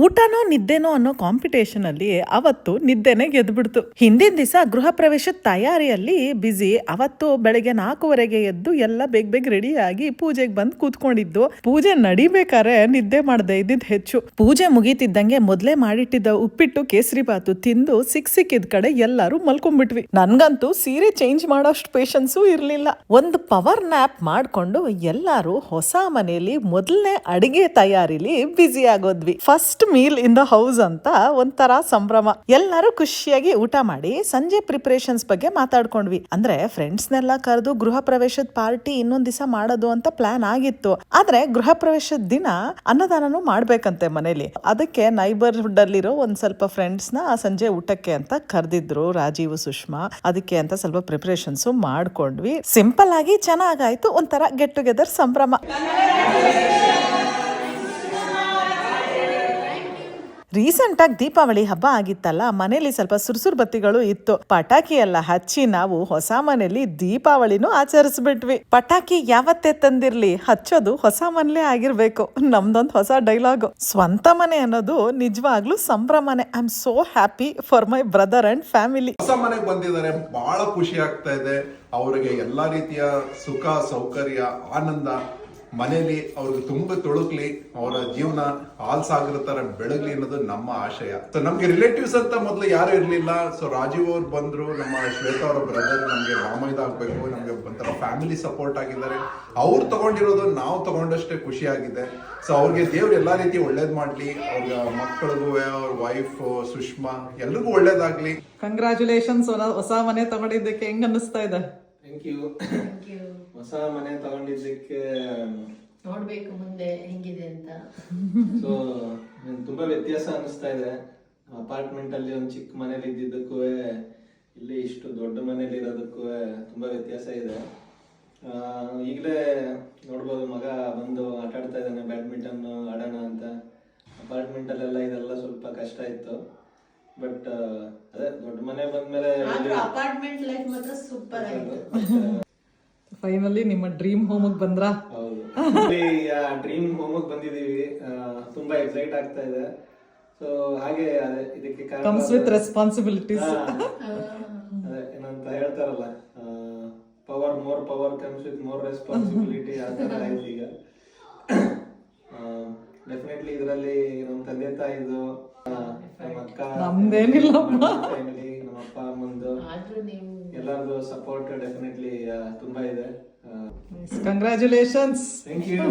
ಊಟನೋ ನಿದ್ದೆನೋ ಅನ್ನೋ ಕಾಂಪಿಟೇಷನ್ ಅಲ್ಲಿ ಅವತ್ತು ನಿದ್ದೆನೆ ಗೆದ್ಬಿಡ್ತು. ಹಿಂದಿನ ದಿವಸ ಗೃಹ ಪ್ರವೇಶದ ತಯಾರಿಯಲ್ಲಿ ಬಿಸಿ. ಅವತ್ತು ಬೆಳಗ್ಗೆ 4:15 ಎದ್ದು ಎಲ್ಲ ಬೇಗ ರೆಡಿ ಆಗಿ ಪೂಜೆಗೆ ಬಂದು ಕೂತ್ಕೊಂಡಿದ್ದು. ಪೂಜೆ ನಡಿಬೇಕಾರೆ ನಿದ್ದೆ ಮಾಡದೆ ಇದ್ದಿದ್ ಹೆಚ್ಚು. ಪೂಜೆ ಮುಗೀತಿದ್ದಂಗೆ ಮೊದ್ಲೇ ಮಾಡಿಟ್ಟಿದ್ದ ಉಪ್ಪಿಟ್ಟು ಕೇಸರಿ ಬಾತು ತಿಂದು ಸಿಕ್ಕಿದ ಕಡೆ ಎಲ್ಲರೂ ಮಲ್ಕೊಂಡ್ಬಿಟ್ವಿ. ನನ್ಗಂತೂ ಸೀರೆ ಚೇಂಜ್ ಮಾಡೋಷ್ಟು ಪೇಷನ್ಸು ಇರ್ಲಿಲ್ಲ. ಒಂದು ಪವರ್ ನ್ಯಾಪ್ ಮಾಡ್ಕೊಂಡು ಎಲ್ಲಾರು ಹೊಸ ಮನೆಯಲ್ಲಿ ಮೊದಲನೇ ಅಡಿಗೆ ತಯಾರಿಲಿ ಬ್ಯುಸಿ ಆಗೋದ್ವಿ. First meal in the house ಅಂತ ಒಂಥರ ಸಂಭ್ರಮ. ಎಲ್ಲರೂ ಖುಷಿಯಾಗಿ ಊಟ ಮಾಡಿ ಸಂಜೆ ಪ್ರಿಪರೇಷನ್ಸ್ ಬಗ್ಗೆ ಮಾತಾಡ್ಕೊಂಡ್ವಿ. ಅಂದ್ರೆ ಫ್ರೆಂಡ್ಸ್ನೆಲ್ಲ ಕರೆದು ಗೃಹ ಪ್ರವೇಶದ ಪಾರ್ಟಿ ಇನ್ನೊಂದ್ ದಿವಸ ಮಾಡೋದು ಅಂತ ಪ್ಲಾನ್ ಆಗಿತ್ತು. ಆದ್ರೆ ಗೃಹ ಪ್ರವೇಶದ ದಿನ ಅನ್ನದಾನನು ಮಾಡ್ಬೇಕಂತೆ ಮನೇಲಿ. ಅದಕ್ಕೆ ನೈಬರ್ಹುಡ್ ಅಲ್ಲಿರೋ ಒಂದ್ ಸ್ವಲ್ಪ ಫ್ರೆಂಡ್ಸ್ ನ ಸಂಜೆ ಊಟಕ್ಕೆ ಅಂತ ಕರೆದಿದ್ರು ರಾಜೀವ್, ಸುಷ್ಮಾ. ಅದಕ್ಕೆ ಅಂತ ಸ್ವಲ್ಪ ಪ್ರಿಪರೇಷನ್ಸ್ ಮಾಡ್ಕೊಂಡ್ವಿ. ಸಿಂಪಲ್ ಆಗಿ ಚೆನ್ನಾಗಾಯ್ತು. ಒಂಥರ ಗೆಟ್ ಟುಗೆದರ್ ಸಂಭ್ರಮ. ರೀಸೆಂಟ್ ಆಗಿ ದೀಪಾವಳಿ ಹಬ್ಬ ಆಗಿತ್ತಲ್ಲ, ಮನೇಲಿ ಸ್ವಲ್ಪ ಸುರ್ಸುರ್ ಬತ್ತಿಗಳು ಇತ್ತು. ಪಟಾಕಿ ಎಲ್ಲ ಹಚ್ಚಿ ನಾವು ಹೊಸ ಮನೇಲಿ ದೀಪಾವಳಿನೂ ಆಚರಿಸ್ಬಿಟ್ವಿ. ಪಟಾಕಿ ಯಾವತ್ತೇ ತಂದಿರ್ಲಿ ಹಚ್ಚೋದು ಹೊಸ ಮನೇಲೇ ಆಗಿರ್ಬೇಕು. ನಮ್ದೊಂದು ಹೊಸ ಡೈಲಾಗ್. ಸ್ವಂತ ಮನೆ ಅನ್ನೋದು ನಿಜವಾಗ್ಲೂ ಸಂಭ್ರಮನೆ. I am so happy for my brother and family. ಹೊಸ ಮನೆಗೆ ಬಂದಿದ್ದಾರೆ, ಬಹಳ ಖುಷಿ ಆಗ್ತಾ ಇದೆ. ಅವರಿಗೆ ಎಲ್ಲಾ ರೀತಿಯ ಸುಖ ಸೌಕರ್ಯ ಆನಂದ ಮನೇಲಿ ಅವ್ರಿಗೆ ತುಂಬ ತೊಳಗ್ಲಿ, ಅವರ ಜೀವನ ಹಾಲ್ಸಾಗಿರೋ ತರ ಬೆಳಗ್ಲಿ ಅನ್ನೋದು ನಮ್ಮ ಆಶಯ. ಸೊ ನಮ್ಗೆ ರಿಲೇಟಿವ್ಸ್ ಅಂತ ಮೊದಲು ಯಾರು ಇರ್ಲಿಲ್ಲ. ಸೊ ರಾಜೀವ್ ಅವ್ರು ಬಂದ್ರು, ನಮ್ಮ ಶ್ವೇತಾ ಅವರ ಬ್ರದರ್ ನಮ್ಗೆ ಮಾಮೈದ ಆಗ್ಬೇಕು, ನಮ್ಗೆ ಒಂಥರ ಫ್ಯಾಮಿಲಿ ಸಪೋರ್ಟ್ ಆಗಿದ್ದಾರೆ. ಅವ್ರು ತಗೊಂಡಿರೋದು ನಾವು ತಗೊಂಡಷ್ಟೇ ಖುಷಿ ಆಗಿದೆ. ಸೊ ಅವ್ರಿಗೆ ದೇವ್ರು ಎಲ್ಲಾ ರೀತಿ ಒಳ್ಳೇದ್ ಮಾಡ್ಲಿ. ಅವ್ರ ಮಕ್ಕಳಿಗೂ, ಅವ್ರ ವೈಫ್ ಸುಷ್ಮಾ ಎಲ್ರಿಗೂ ಒಳ್ಳೇದಾಗ್ಲಿ. ಕಂಗ್ರಾಚುಲೇಷನ್ಸ್. ಹೊಸ ಮನೆ ತಗೊಂಡಿದ್ದಕ್ಕೆ ಹೆಂಗ್ ಅನ್ನಿಸ್ತಾ ಇದೆ? Thank you. ಹೊಸ ಮನೆ ತಗೊಂಡಿದ್ದಕ್ಕೆ ನೋಡ್ಬೇಕು ಮುಂದೆ ಹೆಂಗಿದೆ ಅಂತ. ಸೊ ತುಂಬಾ ವ್ಯತ್ಯಾಸ ಅನಿಸ್ತಾ ಇದೆ. ಅಪಾರ್ಟ್ಮೆಂಟ್ ಅಲ್ಲಿ ಒಂದು ಚಿಕ್ಕ ಮನೇಲಿ ಇದ್ದಿದ್ದಕ್ಕೂ ಇಲ್ಲಿ ಇಷ್ಟು ದೊಡ್ಡ ಮನೇಲಿ ಇರೋದಕ್ಕೂ ತುಂಬಾ ವ್ಯತ್ಯಾಸ ಇದೆ. ಈಗಲೇ ನೋಡ್ಬೋದು, ಮಗ ಬಂದು ಆಟ ಆಡ್ತಾ ಇದ್ದಾನೆ, ಬ್ಯಾಡ್ಮಿಂಟನ್ ಆಡೋಣ ಅಂತ. ಅಪಾರ್ಟ್ಮೆಂಟ್ ಅಲ್ಲೆಲ್ಲ ಇದೆಲ್ಲ ಸ್ವಲ್ಪ ಕಷ್ಟ ಇತ್ತು. ಬಟ್ ಅದೇ ದೊಡ್ಡ ಮನೆ ಬಂದ್ಮೇಲೆ ಅಪಾರ್ಟ್ಮೆಂಟ್ ಲೈಫ್ ಮಾತ್ರ ಸೂಪರ್ ಆಯ್ತು. ಫೈನಲಿ ನಿಮ್ಮ ಡ್ರೀಮ್ ಹೋಮ್ಗೆ ಬಂದ್ರಾ? ಹೌದು, ಡ್ರೀಮ್ ಹೋಮ್ಗೆ ಬಂದಿದೀವಿ. ತುಂಬಾ ಎಕ್ಸೈಟ್ ಆಗ್ತಾ ಇದೆ. ಸೊ ಹಾಗೆ ಅದೇ ಇದಕ್ಕೆ ಕಮ್ಸ್ ವಿತ್ ರೆಸ್ಪಾನ್ಸಿಬಿಲಿಟೀಸ್. ಅದೇ ಏನಂತ ಹೇಳ್ತಾರಲ್ಲ, more power comes with more responsibility. ಆ ತರ ಆಯ್ತು ಈಗ. ಡೆಫಿನೆಟ್ಲಿ ಇದರಲ್ಲಿ ನಮ್ಮ ತಂದೆ ತಾಯಿದು, ನಮ್ಮ ಅಕ್ಕ, ನಮ್ದೇನಿಲ್ಲ, ಫ್ಯಾಮಿಲಿ, ನಮ್ಮ ಅಪ್ಪ ಅಮ್ಮಂದು ಎಲ್ಲರದು ಸಪೋರ್ಟ್ ಡೆಫಿನೆಟ್ಲಿ ತುಂಬಾ ಇದೆ. ಕಂಗ್ರಾಚುಲೇಷನ್ಸ್. Thank you.